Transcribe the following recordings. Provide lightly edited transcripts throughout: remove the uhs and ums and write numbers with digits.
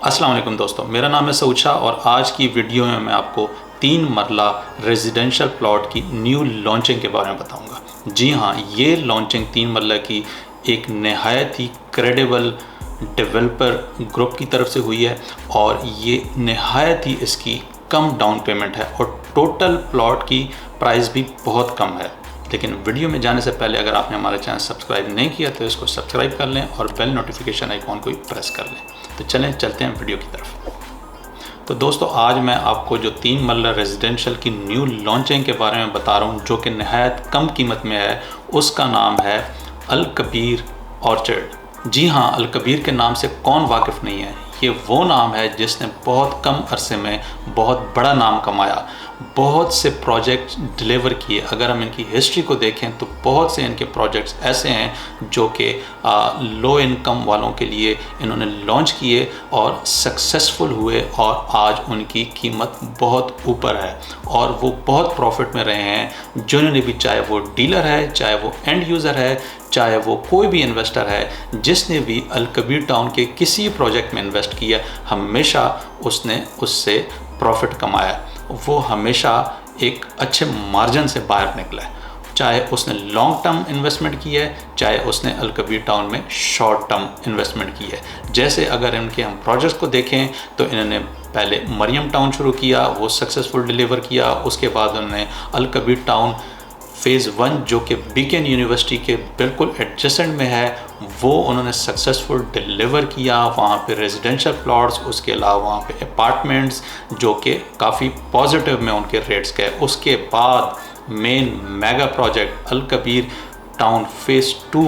अस्सलाम वालेकुम दोस्तों, मेरा नाम है सऊद शाह और आज की वीडियो में मैं आपको 3 मरला रेजिडेंशियल प्लॉट की न्यू लॉन्चिंग के बारे में बताऊंगा। जी हाँ, ये लॉन्चिंग 3 मरला की एक नहायत ही क्रेडिबल डेवलपर ग्रुप की तरफ से हुई है और ये नहायत ही इसकी कम डाउन पेमेंट है और टोटल प्लॉट की प्राइस भी बहुत कम है। लेकिन वीडियो में जाने से पहले अगर आपने हमारा चैनल सब्सक्राइब नहीं किया तो इसको सब्सक्राइब कर लें और बेल नोटिफिकेशन आइकॉन को प्रेस कर लें। तो चलते हैं वीडियो की तरफ। तो दोस्तों, आज मैं आपको जो 3 मरला रेजिडेंशियल की न्यू लॉन्चिंग के बारे में बता रहा हूँ जो कि नहायत कम कीमत में है, उसका नाम है अल कबीर ऑर्चर्ड। जी हाँ, अल कबीर के नाम से कौन वाकिफ़ नहीं है। ये वो नाम है जिसने बहुत कम अरसे में बहुत बड़ा नाम कमाया, बहुत से प्रोजेक्ट्स डिलीवर किए। अगर हम इनकी हिस्ट्री को देखें तो बहुत से इनके प्रोजेक्ट्स ऐसे हैं जो कि लो इनकम वालों के लिए इन्होंने लॉन्च किए और सक्सेसफुल हुए और आज उनकी कीमत बहुत ऊपर है और वो बहुत प्रॉफिट में रहे हैं। जिन्होंने भी, चाहे वो डीलर है, चाहे वो एंड यूज़र है, चाहे वो कोई भी इन्वेस्टर है, जिसने भी अल कबीर टाउन के किसी प्रोजेक्ट में इन्वेस्ट किया, हमेशा उसने उससे प्रॉफिट कमाया। वो हमेशा एक अच्छे मार्जिन से बाहर निकला है, चाहे उसने लॉन्ग टर्म इन्वेस्टमेंट की है, चाहे उसने अल कबीर टाउन में शॉर्ट टर्म इन्वेस्टमेंट की है। जैसे अगर इनके हम प्रोजेक्ट्स को देखें तो इन्होंने पहले मरियम टाउन शुरू किया, वो सक्सेसफुल डिलीवर किया। उसके बाद उन्होंने अल कबीर टाउन फ़ेज़ 1 जो कि बीकन यूनिवर्सिटी के बिल्कुल एडजेसेंट में है, वो उन्होंने सक्सेसफुल डिलीवर किया। वहाँ पे रेजिडेंशियल प्लॉट्स, उसके अलावा वहाँ पे अपार्टमेंट्स जो कि काफ़ी पॉजिटिव में उनके रेट्स गए। उसके बाद main mega project Al Kabir town phase 2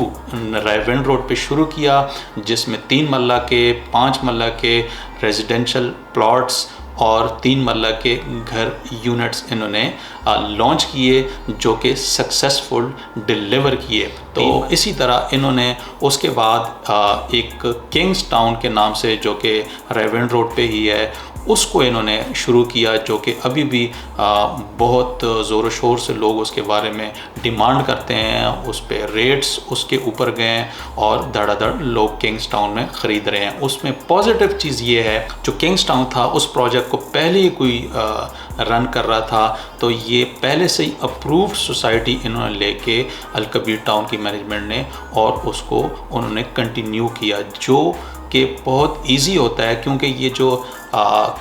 Raiwind road पे शुरू किया, जिसमें 3 मरला के, 5 मरला के रेजिडेंशियल प्लॉट्स और 3 मरला के घर यूनिट्स इन्होंने लॉन्च किए जो कि सक्सेसफुल डिलीवर किए। तो इसी तरह इन्होंने उसके बाद एक किंग्स टाउन के नाम से जो कि रायवेंड रोड पे ही है, उसको इन्होंने शुरू किया, जो कि अभी भी बहुत ज़ोर शोर से लोग उसके बारे में डिमांड करते हैं। उस पे रेट्स उसके ऊपर गए और धड़ाधड़ लोग किंग्स टाउन में ख़रीद रहे हैं। उसमें पॉजिटिव चीज़ ये है, जो किंग्स टाउन था उस प्रोजेक्ट को पहले ही कोई रन कर रहा था, तो ये पहले से ही अप्रूव्ड सोसाइटी इन्होंने लेके अल कबीर टाउन की मैनेजमेंट ने और उसको उन्होंने कंटिन्यू किया, जो कि बहुत इजी होता है। क्योंकि ये जो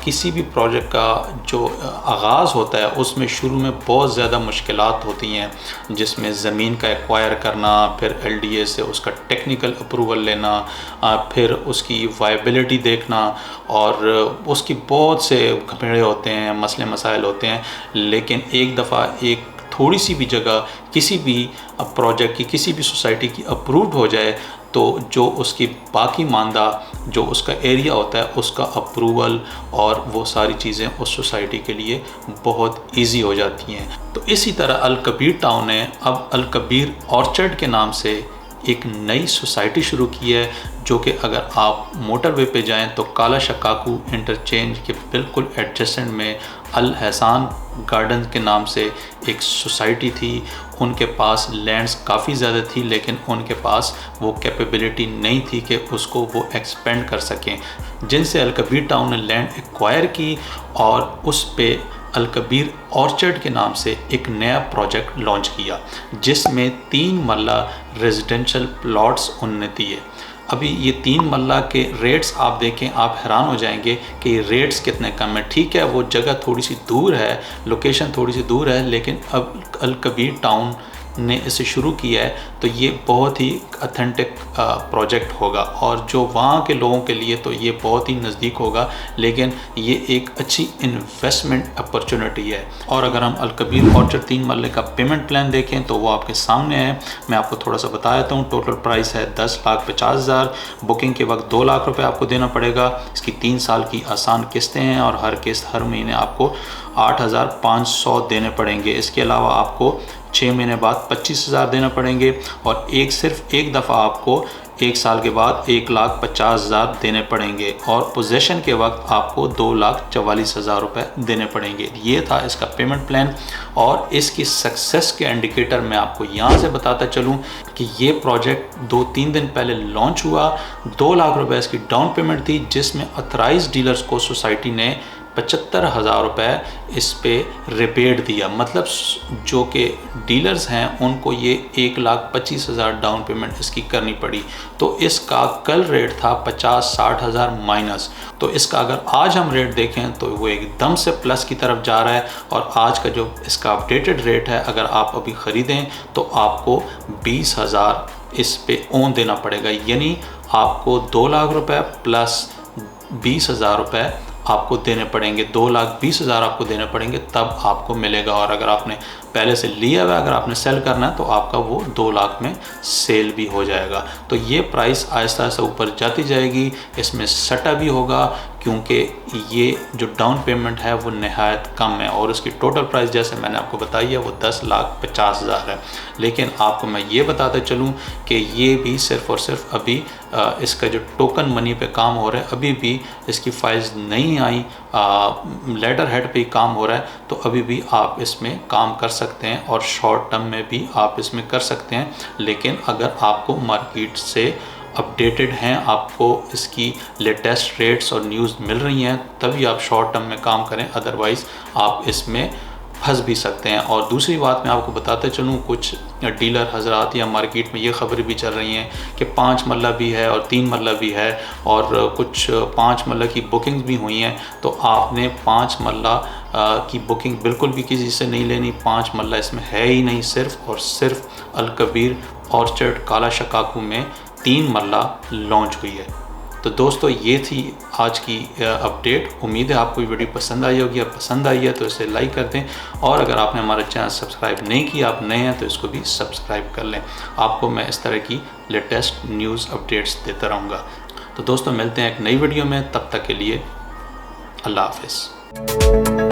किसी भी प्रोजेक्ट का जो आगाज़ होता है उसमें शुरू में बहुत ज़्यादा मुश्किलात होती हैं, जिसमें ज़मीन का एक्वायर करना, फिर LDA से उसका टेक्निकल अप्रूवल लेना, फिर उसकी वायबिलिटी देखना और उसकी बहुत से घमेड़े होते हैं, मसले मसाइल होते हैं। लेकिन एक दफ़ा एक थोड़ी सी भी जगह किसी भी प्रोजेक्ट की, किसी भी सोसाइटी की अप्रूव्ड हो जाए तो जो उसकी बाकी मानदा जो उसका एरिया होता है उसका अप्रूवल और वो सारी चीज़ें उस सोसाइटी के लिए बहुत इजी हो जाती हैं। तो इसी तरह अल कबीर टाउन ने अब अल कबीर ऑर्चर्ड के नाम से एक नई सोसाइटी शुरू की है, जो कि अगर आप मोटरवे पे जाएं तो काला शकाकू इंटरचेंज के बिल्कुल एडजेसेंट में अल एहसान गार्डन के नाम से एक सोसाइटी थी। उनके पास लैंड्स काफ़ी ज़्यादा थी, लेकिन उनके पास वो कैपेबिलिटी नहीं थी कि उसको वो एक्सपेंड कर सकें, जिनसे अल कबीर टाउन ने लैंड एक्वायर की और उस पे अल कबीर ऑर्चर्ड के नाम से एक नया प्रोजेक्ट लॉन्च किया, जिसमें 3 मरला रेजिडेंशियल प्लॉट्स उन्होंने दिए। अभी ये 3 मरला के रेट्स आप देखें, आप हैरान हो जाएंगे कि रेट्स कितने कम है। ठीक है, वो जगह थोड़ी सी दूर है, लोकेशन थोड़ी सी दूर है, लेकिन अब अल कबीर टाउन ने इसे शुरू किया है तो ये बहुत ही ऑथेंटिक प्रोजेक्ट होगा और जो वहाँ के लोगों के लिए तो ये बहुत ही नज़दीक होगा, लेकिन ये एक अच्छी इन्वेस्टमेंट अपॉर्चुनिटी है। और अगर हम अल कबीर ऑर्चर्ड 3 मरले का पेमेंट प्लान देखें तो वो आपके सामने है। मैं आपको थोड़ा सा बता देता हूँ। टोटल प्राइस है 10,50,000। बुकिंग के वक्त 2 लाख रुपये आपको देना पड़ेगा। इसकी 3 साल की आसान किस्तें हैं और हर किस्त हर महीने आपको 8,500 देने पड़ेंगे। इसके अलावा आपको 6 महीने बाद 25,000 देना पड़ेंगे और सिर्फ एक दफ़ा आपको 1 साल के बाद 1,50,000 देने पड़ेंगे और पोजेशन के वक्त आपको 2,44,000 रुपये देने पड़ेंगे। ये था इसका पेमेंट प्लान। और इसकी सक्सेस के इंडिकेटर मैं आपको यहाँ से बताता चलूँ कि ये प्रोजेक्ट 2-3 दिन पहले लॉन्च हुआ। 2 लाख रुपए इसकी डाउन पेमेंट थी, जिसमें ऑथराइज डीलर्स को सोसाइटी ने 75,000 रुपये इस पे रिबेट दिया। मतलब जो कि डीलर्स हैं उनको ये 1,25,000 डाउन पेमेंट इसकी करनी पड़ी। तो इसका कल रेट था 50-60,000 माइनस। तो इसका अगर आज हम रेट देखें तो वो एकदम से प्लस की तरफ जा रहा है। और आज का जो इसका अपडेटेड रेट है, अगर आप अभी ख़रीदें तो आपको 20,000 इस पे ओन देना पड़ेगा। यानी आपको 2 लाख रुपए प्लस 20,000 रुपये आपको देने पड़ेंगे। 2,20,000 आपको देने पड़ेंगे, तब आपको मिलेगा। और अगर आपने पहले से लिया हुआ, अगर आपने सेल करना है तो आपका वो 2 लाख में सेल भी हो जाएगा। तो ये प्राइस आहिस्ता आहिस्ता ऊपर जाती जाएगी। इसमें सटा भी होगा क्योंकि ये जो डाउन पेमेंट है वो नहायत कम है और उसकी टोटल प्राइस जैसे मैंने आपको बताई है वो 10,50,000 है। लेकिन आपको मैं ये बताते चलूँ कि ये भी सिर्फ़ और सिर्फ अभी इसका जो टोकन मनी पे काम हो रहा है, अभी भी इसकी फाइल्स नहीं आई, लेटर हेड पे ही काम हो रहा है। तो अभी भी आप इसमें काम कर सकते हैं और शॉर्ट टर्म में भी आप इसमें कर सकते हैं। लेकिन अगर आपको मार्केट से अपडेटेड हैं, आपको इसकी लेटेस्ट रेट्स और न्यूज़ मिल रही हैं, तभी आप शॉर्ट टर्म में काम करें, अदरवाइज़ आप इसमें फंस भी सकते हैं। और दूसरी बात मैं आपको बताते चलूँ, कुछ डीलर हजरात या मार्केट में ये खबरें भी चल रही हैं कि 5 मरला भी है और 3 मरला भी है और कुछ 5 मरला की बुकिंग्स भी हुई हैं। तो आपने 5 मरला की बुकिंग बिल्कुल भी किसी से नहीं लेनी। 5 मरला इसमें है ही नहीं, सिर्फ़ और सिर्फ अल कबीर ऑर्चर्ड काला शकाकू में 3 मरला लॉन्च हुई है। तो दोस्तों ये थी आज की अपडेट। उम्मीद है आपको ये वीडियो पसंद आई होगी। अब पसंद आई है तो इसे लाइक कर दें और अगर आपने हमारा चैनल सब्सक्राइब नहीं किया, आप नए हैं तो इसको भी सब्सक्राइब कर लें। आपको मैं इस तरह की लेटेस्ट न्यूज़ अपडेट्स देता रहूँगा। तो दोस्तों मिलते हैं एक नई वीडियो में, तब तक के लिए अल्लाह हाफ़िज़।